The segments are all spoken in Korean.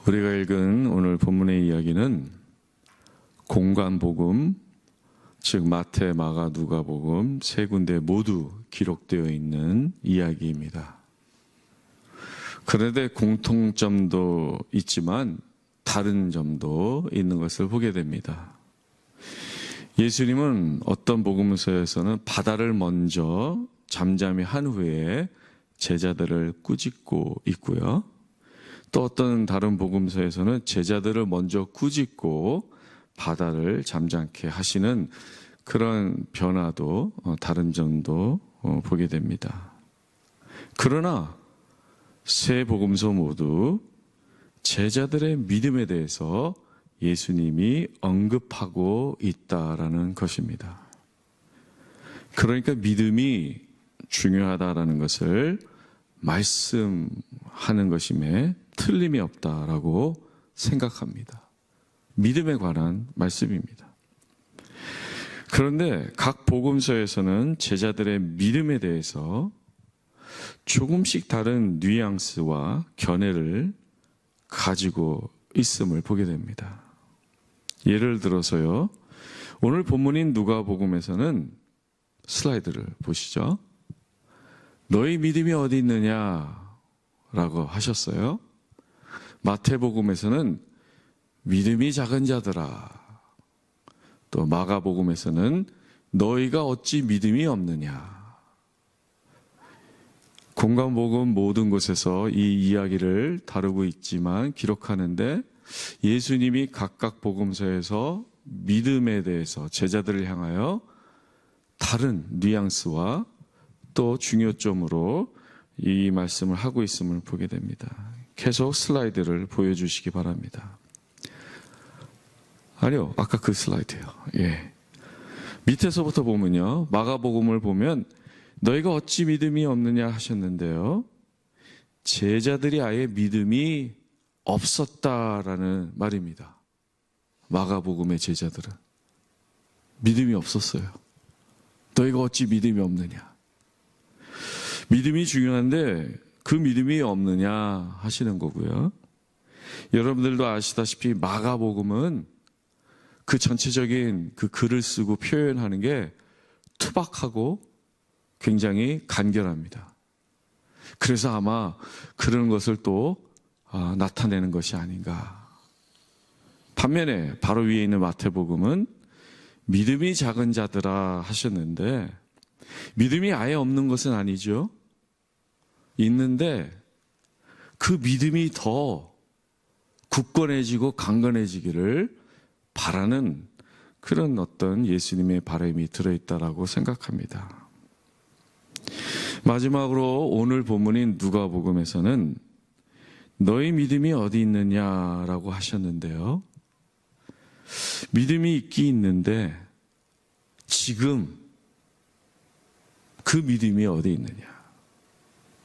우리가 읽은 오늘 본문의 이야기는 공관복음, 즉 마태, 마가, 누가복음 세 군데 모두 기록되어 있는 이야기입니다. 그런데 공통점도 있지만 다른 점도 있는 것을 보게 됩니다. 예수님은 어떤 복음서에서는 바다를 먼저 잠잠히 한 후에 제자들을 꾸짖고 있고요. 또 어떤 다른 복음서에서는 제자들을 먼저 꾸짖고 바다를 잠잠케 하시는 그런 변화도 다른 점도 보게 됩니다. 그러나 세 복음서 모두 제자들의 믿음에 대해서 예수님이 언급하고 있다라는 것입니다. 그러니까 믿음이 중요하다라는 것을 말씀하는 것임에 틀림이 없다라고 생각합니다. 믿음에 관한 말씀입니다. 그런데 각 복음서에서는 제자들의 믿음에 대해서 조금씩 다른 뉘앙스와 견해를 가지고 있음을 보게 됩니다. 예를 들어서요, 오늘 본문인 누가복음에서는 슬라이드를 보시죠. 너희 믿음이 어디 있느냐라고 하셨어요. 마태복음에서는 믿음이 작은 자들아, 또 마가복음에서는 너희가 어찌 믿음이 없느냐. 공관복음 모든 곳에서 이 이야기를 다루고 있지만 기록하는데 예수님이 각각 복음서에서 믿음에 대해서 제자들을 향하여 다른 뉘앙스와 또 중요점으로 이 말씀을 하고 있음을 보게 됩니다. 계속 슬라이드를 보여주시기 바랍니다. 아니요, 아까 그 슬라이드요. 예. 밑에서부터 보면요, 마가복음을 보면 너희가 어찌 믿음이 없느냐 하셨는데요, 제자들이 아예 믿음이 없었다라는 말입니다. 마가복음의 제자들은 믿음이 없었어요. 너희가 어찌 믿음이 없느냐. 믿음이 중요한데 그 믿음이 없느냐 하시는 거고요. 여러분들도 아시다시피 마가복음은 그 전체적인 그 글을 쓰고 표현하는 게 투박하고 굉장히 간결합니다. 그래서 아마 그런 것을 또 나타내는 것이 아닌가. 반면에 바로 위에 있는 마태복음은 믿음이 작은 자들아 하셨는데 믿음이 아예 없는 것은 아니죠. 있는데 그 믿음이 더 굳건해지고 강건해지기를 바라는 그런 어떤 예수님의 바람이 들어있다라고 생각합니다. 마지막으로 오늘 본문인 누가복음에서는 너희 믿음이 어디 있느냐라고 하셨는데요. 믿음이 있긴 있는데 지금 그 믿음이 어디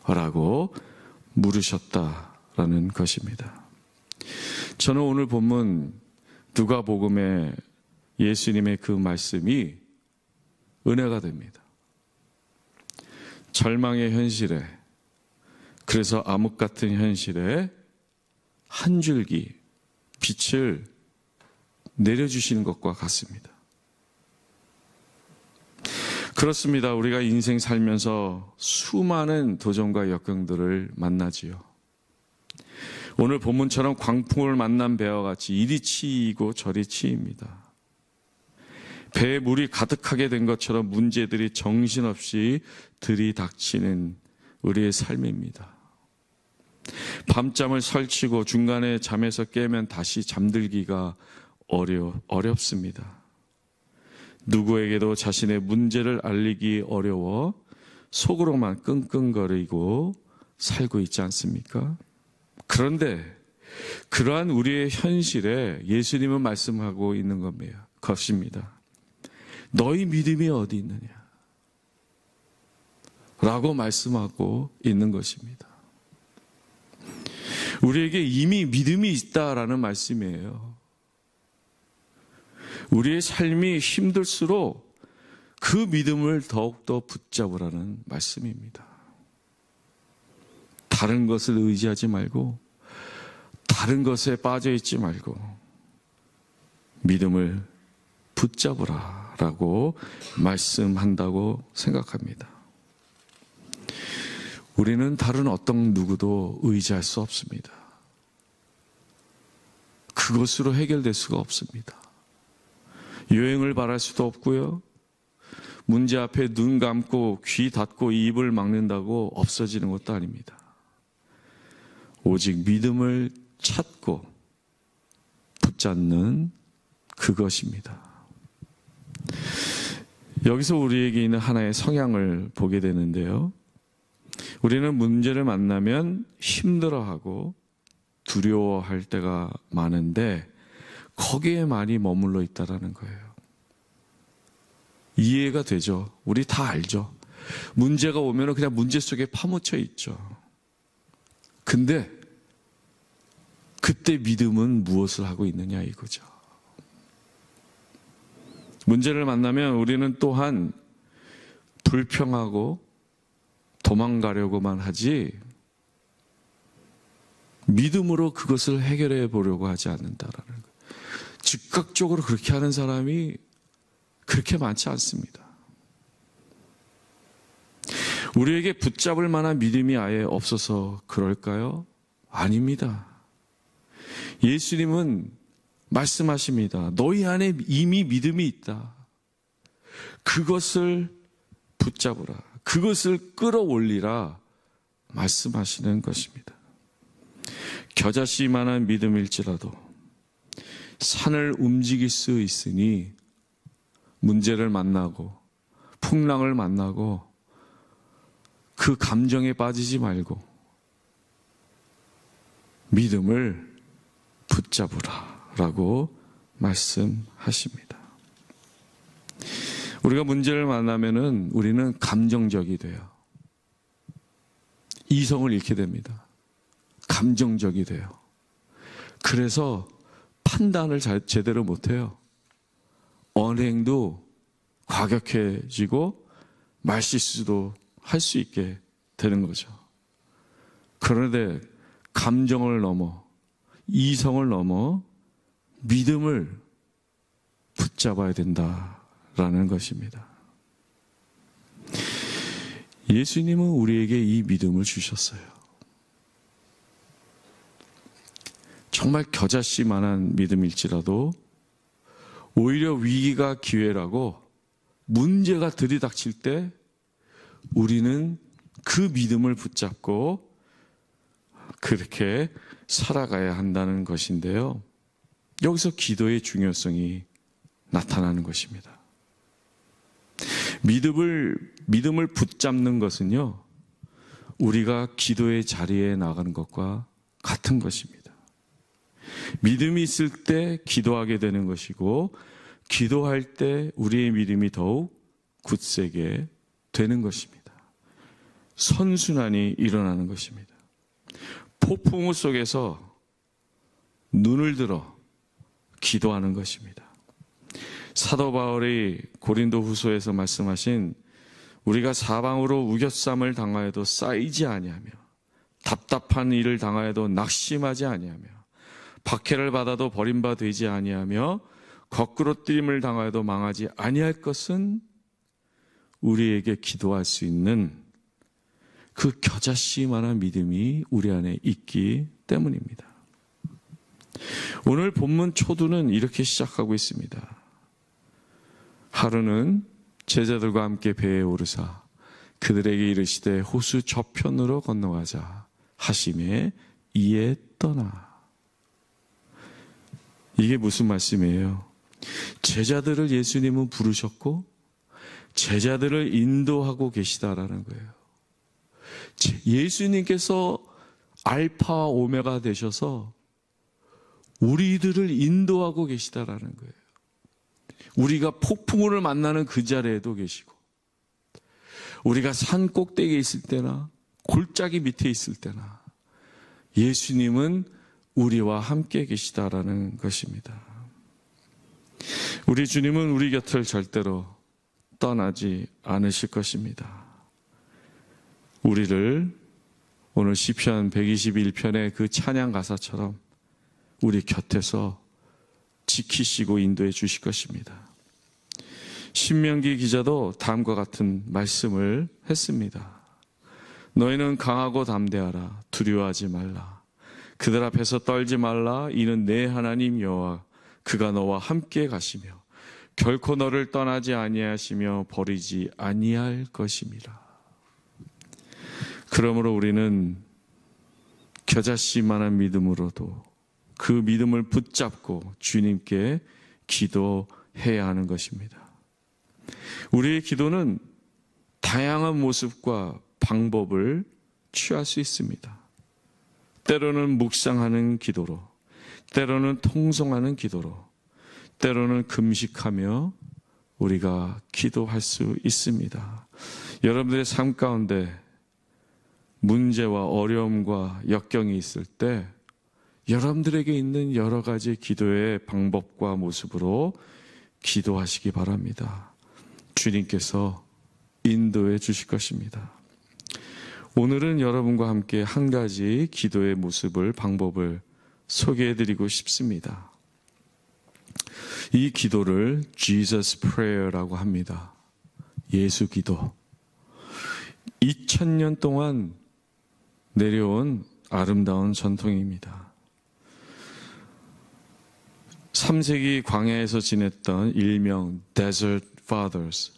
있느냐라고 물으셨다라는 것입니다. 저는 오늘 본문 누가복음의 예수님의 그 말씀이 은혜가 됩니다. 절망의 현실에, 그래서 암흑 같은 현실에 한 줄기 빛을 내려주시는 것과 같습니다. 그렇습니다. 우리가 인생 살면서 수많은 도전과 역경들을 만나지요. 오늘 본문처럼 광풍을 만난 배와 같이 이리 치이고 저리 치입니다. 배에 물이 가득하게 된 것처럼 문제들이 정신없이 들이닥치는 우리의 삶입니다. 밤잠을 설치고 중간에 잠에서 깨면 다시 잠들기가 어렵습니다. 누구에게도 자신의 문제를 알리기 어려워 속으로만 끙끙거리고 살고 있지 않습니까? 그런데 그러한 우리의 현실에 예수님은 말씀하고 있는 것입니다. 너희 믿음이 어디 있느냐? 라고 말씀하고 있는 것입니다. 우리에게 이미 믿음이 있다라는 말씀이에요. 우리의 삶이 힘들수록 그 믿음을 더욱더 붙잡으라는 말씀입니다. 다른 것을 의지하지 말고 다른 것에 빠져 있지 말고 믿음을 붙잡으라 라고 말씀한다고 생각합니다. 우리는 다른 어떤 누구도 의지할 수 없습니다. 그것으로 해결될 수가 없습니다. 요행을 바랄 수도 없고요. 문제 앞에 눈 감고 귀 닫고 입을 막는다고 없어지는 것도 아닙니다. 오직 믿음을 찾고 붙잡는 그것입니다. 여기서 우리에게 있는 하나의 성향을 보게 되는데요. 우리는 문제를 만나면 힘들어하고 두려워할 때가 많은데 거기에 많이 머물러 있다는 거예요. 이해가 되죠. 우리 다 알죠. 문제가 오면 그냥 문제 속에 파묻혀 있죠. 근데 그때 믿음은 무엇을 하고 있느냐 이거죠. 문제를 만나면 우리는 또한 불평하고 도망가려고만 하지 믿음으로 그것을 해결해 보려고 하지 않는다라는 거예요. 즉각적으로 그렇게 하는 사람이 그렇게 많지 않습니다. 우리에게 붙잡을 만한 믿음이 아예 없어서 그럴까요? 아닙니다. 예수님은 말씀하십니다. 너희 안에 이미 믿음이 있다. 그것을 붙잡으라. 그것을 끌어올리라 말씀하시는 것입니다. 겨자씨만한 믿음일지라도 산을 움직일 수 있으니 문제를 만나고 풍랑을 만나고 그 감정에 빠지지 말고 믿음을 붙잡으라 라고 말씀하십니다. 우리가 문제를 만나면은 우리는 감정적이 돼요. 이성을 잃게 됩니다. 감정적이 돼요. 그래서 판단을 제대로 못해요. 언행도 과격해지고 말실수도 할 수 있게 되는 거죠. 그런데 감정을 넘어 이성을 넘어 믿음을 붙잡아야 된다라는 것입니다. 예수님은 우리에게 이 믿음을 주셨어요. 정말 겨자씨만한 믿음일지라도 오히려 위기가 기회라고 문제가 들이닥칠 때 우리는 그 믿음을 붙잡고 그렇게 살아가야 한다는 것인데요. 여기서 기도의 중요성이 나타나는 것입니다. 믿음을 붙잡는 것은요, 우리가 기도의 자리에 나가는 것과 같은 것입니다. 믿음이 있을 때 기도하게 되는 것이고, 기도할 때 우리의 믿음이 더욱 굳세게 되는 것입니다. 선순환이 일어나는 것입니다. 폭풍우 속에서 눈을 들어 기도하는 것입니다. 사도 바울이 고린도 후서에서 말씀하신 우리가 사방으로 우겨쌈을 당하여도 쌓이지 아니하며 답답한 일을 당하여도 낙심하지 아니하며 박해를 받아도 버림바 되지 아니하며 거꾸로 뛰림을 당하여도 망하지 아니할 것은 우리에게 기도할 수 있는 그 겨자씨만한 믿음이 우리 안에 있기 때문입니다. 오늘 본문 초두는 이렇게 시작하고 있습니다. 하루는 제자들과 함께 배에 오르사 그들에게 이르시되 호수 저편으로 건너가자 하심에 이에 떠나. 이게 무슨 말씀이에요? 제자들을 예수님은 부르셨고 제자들을 인도하고 계시다라는 거예요. 예수님께서 알파와 오메가 되셔서 우리들을 인도하고 계시다라는 거예요. 우리가 폭풍우를 만나는 그 자리에도 계시고, 우리가 산 꼭대기에 있을 때나 골짜기 밑에 있을 때나 예수님은 우리와 함께 계시다라는 것입니다. 우리 주님은 우리 곁을 절대로 떠나지 않으실 것입니다. 우리를 오늘 시편 121편의 그 찬양 가사처럼 우리 곁에서 지키시고 인도해 주실 것입니다. 신명기 기자도 다음과 같은 말씀을 했습니다. 너희는 강하고 담대하라. 두려워하지 말라. 그들 앞에서 떨지 말라. 이는 내 하나님 여호와 그가 너와 함께 가시며 결코 너를 떠나지 아니하시며 버리지 아니할 것임이라. 그러므로 우리는 겨자씨만한 믿음으로도 그 믿음을 붙잡고 주님께 기도해야 하는 것입니다. 우리의 기도는 다양한 모습과 방법을 취할 수 있습니다. 때로는 묵상하는 기도로, 때로는 통성하는 기도로, 때로는 금식하며 우리가 기도할 수 있습니다. 여러분들의 삶 가운데 문제와 어려움과 역경이 있을 때 여러분들에게 있는 여러 가지 기도의 방법과 모습으로 기도하시기 바랍니다. 주님께서 인도해 주실 것입니다. 오늘은 여러분과 함께 한 가지 기도의 모습을, 방법을 소개해 드리고 싶습니다. 이 기도를 Jesus Prayer라고 합니다. 예수 기도. 2000년 동안 내려온 아름다운 전통입니다. 3세기 광야에서 지냈던 일명 Desert Fathers,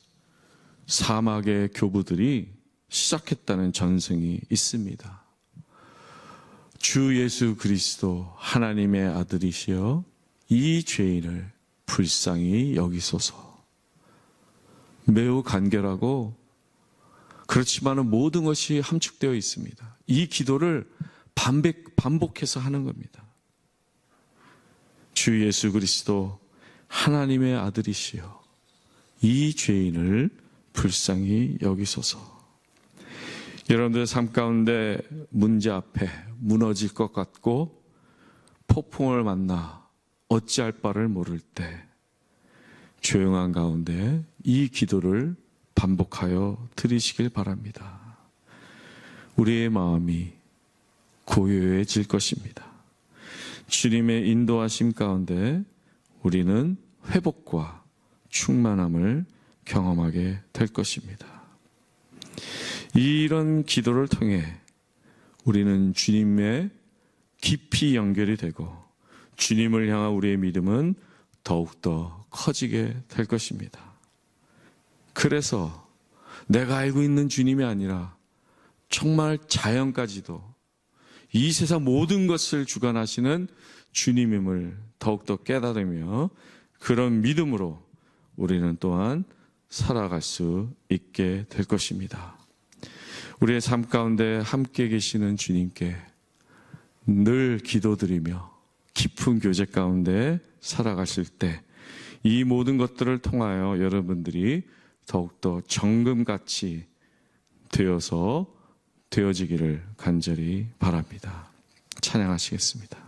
사막의 교부들이 시작했다는 전승이 있습니다. 주 예수 그리스도 하나님의 아들이시여 이 죄인을 불쌍히 여기소서. 매우 간결하고 그렇지만 모든 것이 함축되어 있습니다. 이 기도를 반복해서 하는 겁니다. 주 예수 그리스도 하나님의 아들이시여 이 죄인을 불쌍히 여기소서. 여러분들의 삶 가운데 문제 앞에 무너질 것 같고 폭풍을 만나 어찌할 바를 모를 때 조용한 가운데 이 기도를 반복하여 드리시길 바랍니다. 우리의 마음이 고요해질 것입니다. 주님의 인도하심 가운데 우리는 회복과 충만함을 경험하게 될 것입니다. 이런 기도를 통해 우리는 주님의 깊이 연결이 되고 주님을 향한 우리의 믿음은 더욱더 커지게 될 것입니다. 그래서 내가 알고 있는 주님이 아니라 정말 자연까지도 이 세상 모든 것을 주관하시는 주님임을 더욱더 깨달으며 그런 믿음으로 우리는 또한 살아갈 수 있게 될 것입니다. 우리의 삶 가운데 함께 계시는 주님께 늘 기도드리며 깊은 교제 가운데 살아가실 때 이 모든 것들을 통하여 여러분들이 더욱더 정금같이 되어지기를 간절히 바랍니다. 찬양하시겠습니다.